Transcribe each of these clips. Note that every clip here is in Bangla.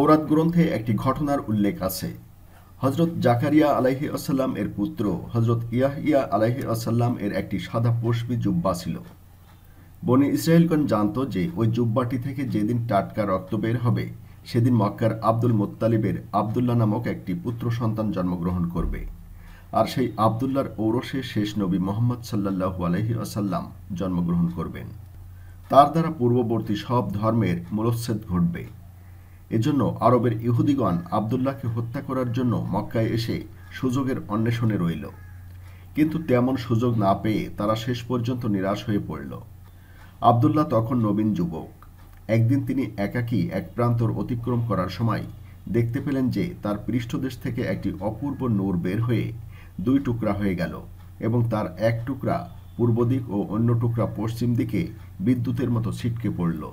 তৌরাত গ্রন্থে একটি ঘটনার উল্লেখ আছে। হজরত জাকারিয়া আলাইহি আসাল্লাম এর পুত্র হজরত ইয়াহিয়া আলাইহি আসাল্লাম এর একটি সাদা পশমি জুব্বা ছিল। বনি ইসরায়েলগণ জানত যে ওই জুব্বাটি থেকে যেদিন টাটকা রক্ত বের হবে সেদিন মক্কার আব্দুল মুত্তালিবের আবদুল্লাহ নামক একটি পুত্র সন্তান জন্মগ্রহণ করবে, আর সেই আবদুল্লাহর ঔরসে শেষ নবী মোহাম্মদ সাল্লাল্লাহু আলাইহি আসাল্লাম জন্মগ্রহণ করবেন। তার দ্বারা পূর্ববর্তী সব ধর্মের মূলোচ্ছেদ ঘটবে। এজন্য আরবের ইহুদিগণ আবদুল্লাহকে হত্যা করার জন্য মক্কায় এসে সুযোগের অন্বেষণে রইল, কিন্তু তেমন সুযোগ না পেয়ে তারা শেষ পর্যন্ত নিরাশ হয়ে পড়ল। আবদুল্লাহ তখন নবীন যুবক। একদিন তিনি একাকী এক প্রান্তর অতিক্রম করার সময় দেখতে পেলেন যে তার পৃষ্ঠদেশ থেকে একটি অপূর্ব নূর বের হয়ে দুই টুকরা হয়ে গেল এবং তার এক টুকরা পূর্ব দিক ও অন্য টুকরা পশ্চিম দিকে বিদ্যুতের মতো ছিটকে পড়ল।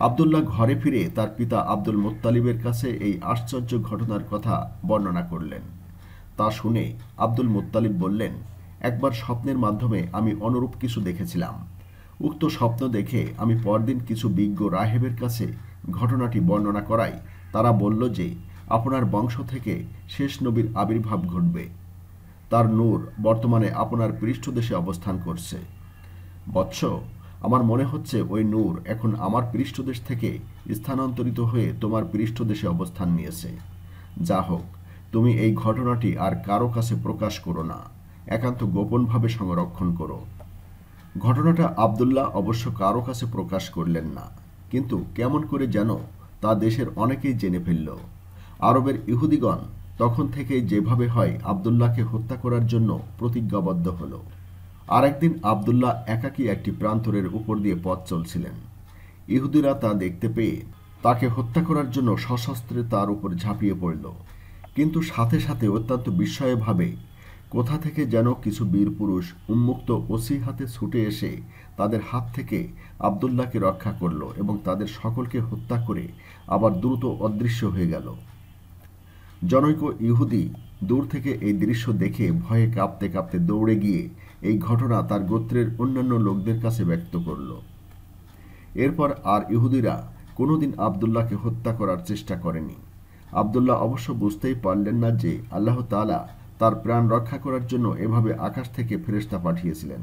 আবদুল্লাহ ঘরে ফিরে তার পিতা আব্দুল মুত্তালিবের কাছে এই আশ্চর্য ঘটনার কথা বর্ণনা করলেন। তা শুনে আব্দুল মুত্তালিব বললেন, একবার স্বপ্নের মাধ্যমে আমি অনুরূপ কিছু দেখেছিলাম। উক্ত স্বপ্ন দেখে আমি পরদিন কিছু বিজ্ঞ রাহেবের কাছে ঘটনাটি বর্ণনা করাই তারা বলল যে আপনার বংশ থেকে শেষ নবীর আবির্ভাব ঘটবে। তার নূর বর্তমানে আপনার পৃষ্ঠদেশে অবস্থান করছে। বৎস, আমার মনে হচ্ছে ওই নূর এখন আমার পৃষ্ঠদেশ থেকে স্থানান্তরিত হয়ে তোমার পৃষ্ঠদেশে অবস্থান নিয়েছে। যা হোক, তুমি এই ঘটনাটি আর কারো কাছে প্রকাশ করো না, একান্ত গোপনভাবে সংরক্ষণ করো। ঘটনাটা আবদুল্লাহ অবশ্য কারো কাছে প্রকাশ করলেন না, কিন্তু কেমন করে যেন তা দেশের অনেকেই জেনে ফেলল। আরবের ইহুদিগণ তখন থেকেই যেভাবে হয় আবদুল্লাহকে হত্যা করার জন্য প্রতিজ্ঞাবদ্ধ হল। আর একদিন আবদুল্লাহ একাকী একটি প্রান্তরের উপর দিয়ে পথ চলছিলেন। ইহুদিরা তা দেখতে পেয়ে তাকে হত্যা করার জন্য সশস্ত্রে তার উপর ঝাঁপিয়ে পড়ল, কিন্তু সাথে সাথে অত্যন্ত বিস্ময়ভাবে কোথা থেকে যেন কিছু বীর পুরুষ উন্মুক্ত ওসি হাতে ছুটে এসে তাদের হাত থেকে আবদুল্লাহকে রক্ষা করল এবং তাদের সকলকে হত্যা করে আবার দ্রুত অদৃশ্য হয়ে গেল। জনৈক ইহুদি দূর থেকে এই দৃশ্য দেখে ভয়ে কাঁপতে কাঁপতে দৌড়ে গিয়ে এই ঘটনা তার গোত্রের অন্যান্য লোকদের কাছে ব্যক্ত করল। এরপর আর ইহুদিরা কোনোদিন আবদুল্লাহকে হত্যা করার চেষ্টা করেনি। আবদুল্লাহ অবশ্য বুঝতেই পারলেন না যে আল্লাহ তাআলা তার প্রাণ রক্ষা করার জন্য এভাবে আকাশ থেকে ফেরেশতা পাঠিয়েছিলেন।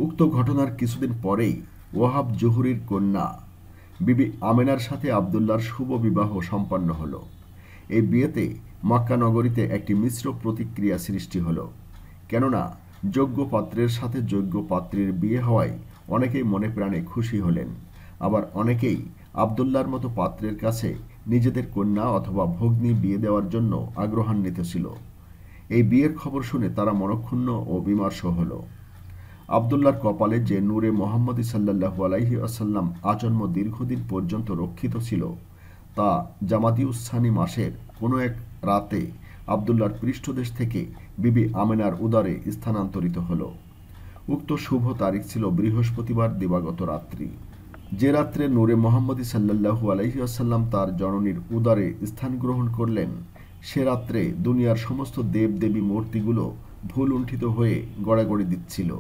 উক্ত ঘটনার কিছুদিন পরেই ওয়াহাব জুহরির কন্যা বিবি আমেনার সাথে আবদুল্লাহর শুভ বিবাহ সম্পন্ন হল। এই বিয়েতে মক্কা নগরীতে একটি মিশ্র প্রতিক্রিয়া সৃষ্টি হল, কেননা যোগ্য পাত্রের সাথে যোগ্য পাত্রীর বিয়ে হওয়ায় অনেকেই মনে প্রাণে খুশি হলেন, আবার অনেকেই আবদুল্লাহর মতো পাত্রের কাছে নিজেদের কন্যা অথবা ভগ্নী বিয়ে দেওয়ার জন্য আগ্রহান্বিত ছিল। এই বিয়ের খবর শুনে তারা মনক্ষুণ্ণ ও বিমর্ষ হল। আবদুল্লাহর কপালে যে নূরে মোহাম্মদী সাল্লাল্লাহু আলাইহি আসাল্লাম আজন্ম দীর্ঘদিন পর্যন্ত রক্ষিত ছিল, তা জামাদিউসসানি মাসের কোনো এক রাতে আবদুল্লাহর পৃষ্ঠদেশ থেকে বিবি আমেনার উদরে স্থানান্তরিত হল। উক্ত শুভ তারিখ ছিল বৃহস্পতিবার দিবাগত রাত্রি। যে রাত্রে নূরে মোহাম্মদী সাল্লাল্লাহু আলাইহি আসাল্লাম তার জননীর উদরে স্থান গ্রহণ করলেন, সে রাত্রে দুনিয়ার সমস্ত দেবদেবী মূর্তিগুলো ভুলুণ্ঠিত হয়ে গড়াগড়ি দিচ্ছিল।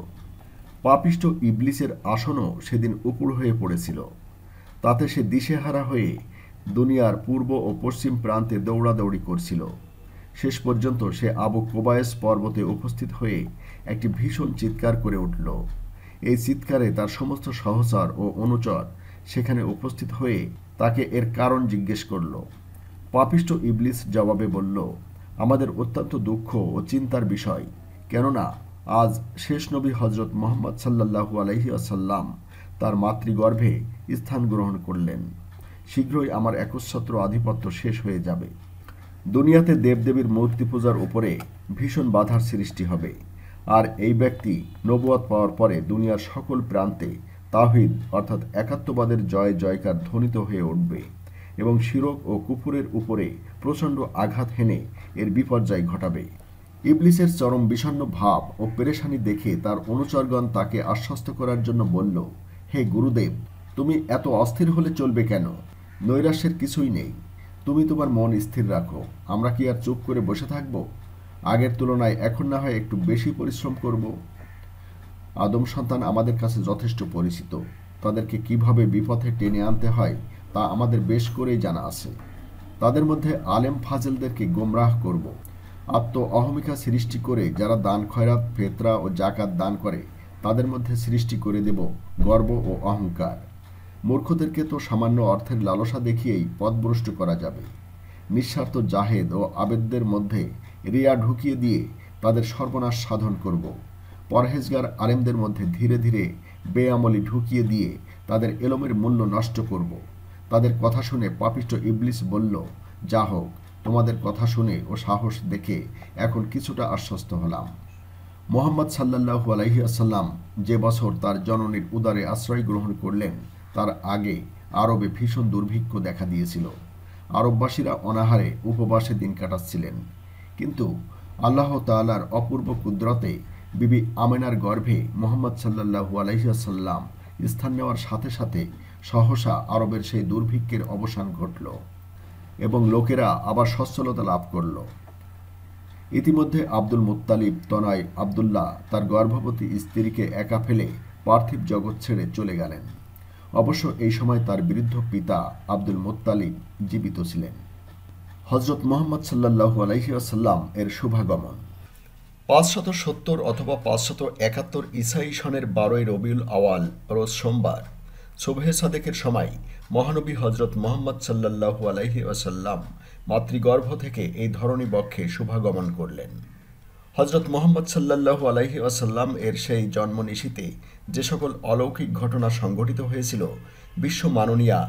পাপিষ্ঠ ইবলিসের আসনও সেদিন উপুড় হয়ে পড়েছিল। তাতে সে দিশেহারা হয়ে দুনিয়ার পূর্ব ও পশ্চিম প্রান্তে দৌড়াদৌড়ি করছিল। শেষ পর্যন্ত সে আবু কোবায়েস পর্বতে উপস্থিত হয়ে একটি ভীষণ চিৎকার করে উঠল। এই চিৎকারে তার সমস্ত সহচর ও অনুচর সেখানে উপস্থিত হয়ে তাকে এর কারণ জিজ্ঞেস করল। পাপিষ্ঠ ইবলিস জবাবে বলল, আমাদের অত্যন্ত দুঃখ ও চিন্তার বিষয়, কেননা আজ শেষ নবী হজরত মুহাম্মদ সাল্লাল্লাহু আলাইহি আসাল্লাম তার মাতৃগর্ভে স্থান গ্রহণ করলেন। শীঘ্রই আমার একচ্ছত্র আধিপত্য শেষ হয়ে যাবে। দুনিয়াতে দেবদেবীর মূর্তি পূজার উপরে ভীষণ বাধার সৃষ্টি হবে, আর এই ব্যক্তি নবুয়ত পাওয়ার পরে দুনিয়ার সকল প্রান্তে তাওহীদ অর্থাৎ একাত্মবাদের জয় জয়কার ধ্বনিত হয়ে উঠবে এবং শিরক ও কুফুরের উপরে প্রচণ্ড আঘাত হেনে এর বিপর্যয় ঘটাবে। ইবলিসের চরম বিষণ্ণ ভাব ও পেরেশানি দেখে তার অনুচরগণ তাকে আশ্বস্ত করার জন্য বলল, হে গুরুদেব, তুমি এত অস্থির হলে চলবে কেন? নৈরাশ্যের কিছুই নেই, তুমি তোমার মন স্থির রাখো। আমরা কি আর চুপ করে বসে থাকব? আগের তুলনায় এখন না হয় একটু বেশি পরিশ্রম করব। আদম সন্তান আমাদের কাছে যথেষ্ট পরিচিত, তাদেরকে কিভাবে বিপথে টেনে আনতে হয় তা আমাদের বেশ করেই জানা আছে। তাদের মধ্যে আলেম ফাজেলদেরকে গোমরাহ করব। আত্ম অহমিকা সৃষ্টি করে যারা দান খয়রাত ফেতরা ও জাকাত দান করে তাদের মধ্যে সৃষ্টি করে দেব গর্ব ও অহংকার। মূর্খদেরকে তো সামান্য অর্থের লালসা দেখিয়েই পথভ্রষ্ট করা যাবে। নিঃস্বার্থ জাহেদ ও আবেদদের মধ্যে রিয়া ঢুকিয়ে দিয়ে তাদের সর্বনাশ সাধন করব। পরহেজগার আলেমদের মধ্যে ধীরে ধীরে বেআমলি ঢুকিয়ে দিয়ে তাদের এলমের মূল্য নষ্ট করব। তাদের কথা শুনে পাপিষ্ঠ ইবলিস বলল, যা হোক, তোমাদের কথা শুনে ও সাহস দেখে এখন কিছুটা আশ্বস্ত হলাম। মোহাম্মদ সাল্লাল্লাহু আলাইহি আসাল্লাম যে বছর তার জননীর উদারে আশ্রয় গ্রহণ করলেন তার আগে আরবে ভীষণ দুর্ভিক্ষ দেখা দিয়েছিল। আরববাসীরা অনাহারে উপবাসে দিন কাটাচ্ছিলেন। কিন্তু আল্লাহ তাআলার অপূর্ব কুদরতে বিবি আমেনার গর্ভে মোহাম্মদ সাল্লাল্লাহু আলাইহি আসাল্লাম স্থান নেওয়ার সাথে সাথে সহসা আরবের সেই দুর্ভিক্ষের অবসান ঘটল এবং লোকেরা আবার সচ্ছলতা লাভ করল। ইতিমধ্যে আব্দুল মুত্তালিব তনয় আবদুল্লাহ তার গর্ভবতী স্ত্রীকে একা ফেলে পার্থিব জগৎ ছেড়ে চলে গেলেন। অবশ্য এই সময় তার বৃদ্ধ পিতা আব্দুল মুত্তালিব জীবিত ছিলেন। হযরত মুহাম্মদ সাল্লাল্লাহু আলাইহি ওয়াসাল্লাম এর শুভাগমন 570 অথবা 571 ঈসাই সনের 12 রবিউল আওয়াল রোজ সোমবার সুবহে সাদেকের সময় মহানবী হযরত মুহাম্মদ সাল্লাল্লাহু আলাইহি ওয়াসাল্লাম মাতৃগর্ভ থেকে এই ধরনী বক্ষে শুভাগমন করলেন। হযরত মুহাম্মদ সাল্লাল্লাহু আলাইহি ওয়াসাল্লাম এর সেই জন্মনিশীতে যে সকল অলৌকিক ঘটনা সংঘটিত হয়েছিল বিশ্ব মাননীয়া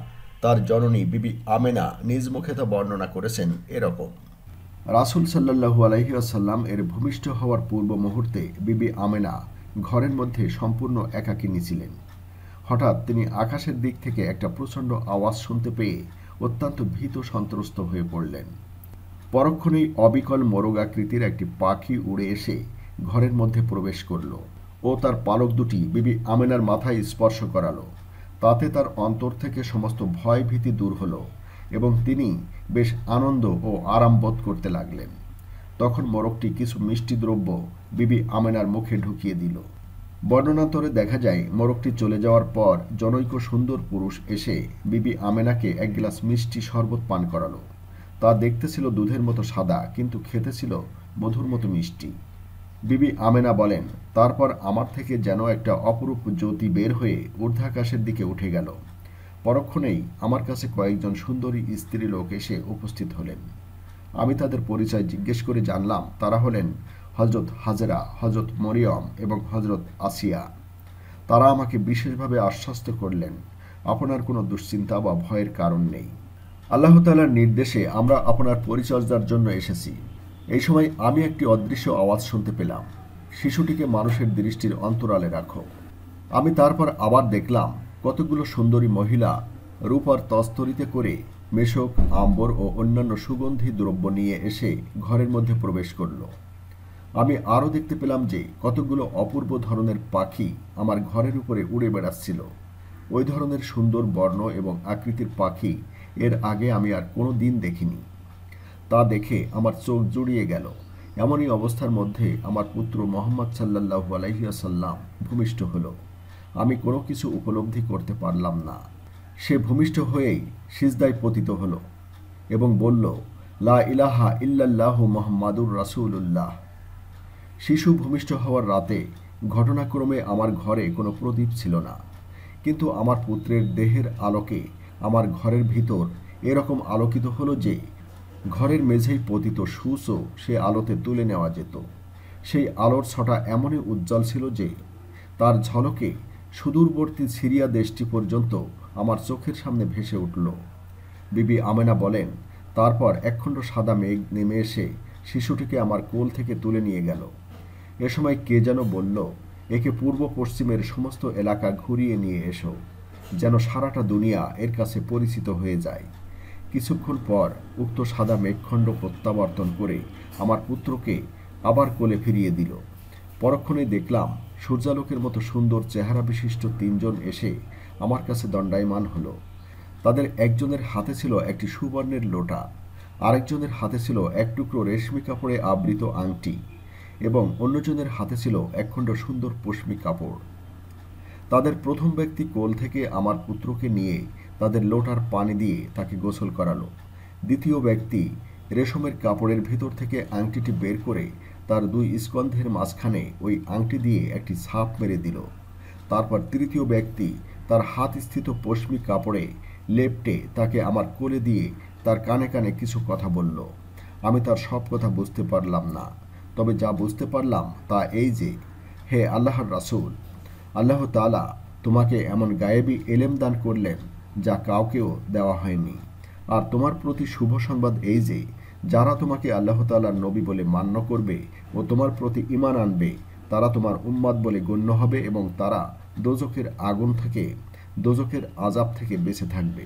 তার জননী বিবি আমেনা নিজ মুখে তা বর্ণনা করেছেন এরকম। রাসূল সাল্লাল্লাহু আলাইহি ওয়াসাল্লাম এর ভূমিষ্ঠ হওয়ার পূর্ব মুহূর্তে বিবি আমেনা ঘরের মধ্যে সম্পূর্ণ একাকিনী ছিলেন। হঠাৎ তিনি আকাশের দিক থেকে একটা প্রচণ্ড আওয়াজ শুনতে পেয়ে অত্যন্ত ভীত সন্ত্রস্ত হয়ে পড়লেন। পরক্ষণেই অবিকল মোরগাকৃতির একটি পাখি উড়ে এসে ঘরের মধ্যে প্রবেশ করল ও তার পালক দুটি বিবি আমেনার মাথায় স্পর্শ করালো। তাতে তার অন্তর থেকে সমস্ত ভয় ভীতি দূর হলো এবং তিনি বেশ আনন্দ ও আরাম বোধ করতে লাগলেন। তখন মোরগটি কিছু মিষ্টি দ্রব্য বিবি আমেনার মুখে ঢুকিয়ে দিল। বর্ণনান্তরে দেখা যায় মোরগটি চলে যাওয়ার পর জনৈক সুন্দর পুরুষ এসে বিবি আমেনাকে এক গ্লাস মিষ্টি শরবত পান করালো। তা দেখতে ছিল দুধের মতো সাদা, কিন্তু খেতে ছিল মধুর মতো মিষ্টি। বিবি আমেনা বলেন, তারপর আমার থেকে যেন একটা অপরূপ জ্যোতি বের হয়ে ঊর্ধ্বাকাশের দিকে উঠে গেল। পরক্ষণেই আমার কাছে কয়েকজন সুন্দরী স্ত্রী লোক এসে উপস্থিত হলেন। আমি তাদের পরিচয় জিজ্ঞেস করে জানলাম তারা হলেন হযরত হাজেরা, হযরত মরিয়ম এবং হযরত আসিয়া। তারা আমাকে বিশেষভাবে আশ্বস্ত করলেন, আপনার কোনো দুশ্চিন্তা বা ভয়ের কারণ নেই। আল্লাহ তাআলার নির্দেশে আমরা আপনার পরিচর্যার জন্য এসেছি। এই সময় আমি একটি অদৃশ্য আওয়াজ শুনতে পেলাম, শিশুটিকে মানুষের দৃষ্টির অন্তরালে রাখো। আমি তারপর আবার দেখলাম কতগুলো সুন্দরী মহিলা রূপার তস্তরিতে করে মেশক, আম্বর ও অন্যান্য সুগন্ধি দ্রব্য নিয়ে এসে ঘরের মধ্যে প্রবেশ করল। আমি আরও দেখতে পেলাম যে কতগুলো অপূর্ব ধরনের পাখি আমার ঘরের উপরে উড়ে বেড়াচ্ছিল। ওই ধরনের সুন্দর বর্ণ এবং আকৃতির পাখি এর আগে আমি আর কোনো দিন দেখিনি। তা দেখে আমার চোখ জুড়িয়ে গেল। এমনই অবস্থার মধ্যে আমার পুত্র মুহাম্মদ সাল্লাল্লাহু আলাইহি ওয়াসাল্লাম ভূমিষ্ঠ হলো। আমি কোনো কিছু উপলব্ধি করতে পারলাম না। সে ভূমিষ্ঠ হয়েই সিজদায় পতিত হলো এবং বলল, লা ইলাহা ইল্লাল্লাহু মুহাম্মাদুর রাসূলুল্লাহ। শিশু ভূমিষ্ঠ হওয়ার রাতে ঘটনাক্রমে আমার ঘরে কোনো প্রদীপ ছিল না, কিন্তু আমার পুত্রের দেহের আলোকে আমার ঘরের ভিতর এরকম আলোকিত হলো যে ঘরের মেঝেই পতিত সূচও সে আলোতে তুলে নেওয়া যেত। সেই আলোর ছটা এমনই উজ্জ্বল ছিল যে তার ঝলকে সুদূরবর্তী সিরিয়া দেশটি পর্যন্ত আমার চোখের সামনে ভেসে উঠল। বিবি আমেনা বলেন, তারপর একখণ্ড সাদা মেঘ নেমে এসে শিশুটিকে আমার কোল থেকে তুলে নিয়ে গেল। এ সময় কে যেন বলল, একে পূর্ব পশ্চিমের সমস্ত এলাকা ঘুরিয়ে নিয়ে এসো, যেন সারাটা দুনিয়া এর কাছে পরিচিত হয়ে যায়। কিছুক্ষণ পর উক্ত সাদা মেঘখণ্ড প্রত্যাবর্তন করে আমার পুত্রকে আবার কোলে ফিরিয়ে দিল। পরক্ষণেই দেখলাম সূর্যালোকের মতো সুন্দর চেহারা বিশিষ্ট তিনজন এসে আমার কাছে দণ্ডায়মান হলো। তাদের একজনের হাতে ছিল একটি সুবর্ণের লোটা, আরেকজনের হাতে ছিল এক টুকরো রেশমি কাপড়ে আবৃত আংটি এবং অন্যজনের হাতে ছিল একখণ্ড সুন্দর পশমি কাপড়। তাদের প্রথম ব্যক্তি কোল থেকে আমার পুত্রকে নিয়ে তাদের লোটার পানি দিয়ে তাকে গোসল করালো। দ্বিতীয় ব্যক্তি রেশমের কাপড়ের ভেতর থেকে আংটিটি বের করে তার দুই স্কন্ধের মাঝখানে ওই আংটি দিয়ে একটি ছাপ মেরে দিল। তারপর তৃতীয় ব্যক্তি তার হাতস্থিত পশমি কাপড়ে লেপ্টে তাকে আমার কোলে দিয়ে তার কানে কানে কিছু কথা বলল। আমি তার সব কথা বুঝতে পারলাম না, তবে যা বুঝতে পারলাম তা এই যে, হে আল্লাহর রাসূল, আল্লাহ তাআলা তোমাকে এমন গায়েবী এলেম দান করলেন যা কাউকেও দেওয়া হয়নি। আর তোমার প্রতি শুভ সংবাদ এই যে, যারা তোমাকে আল্লাহ তাআলার নবী বলে মান্য করবে ও তোমার প্রতি ঈমান আনবে তারা তোমার উম্মত বলে গণ্য হবে এবং তারা দোজখের আগুন থেকে, দোজখের আযাব থেকে বেঁচে থাকবে।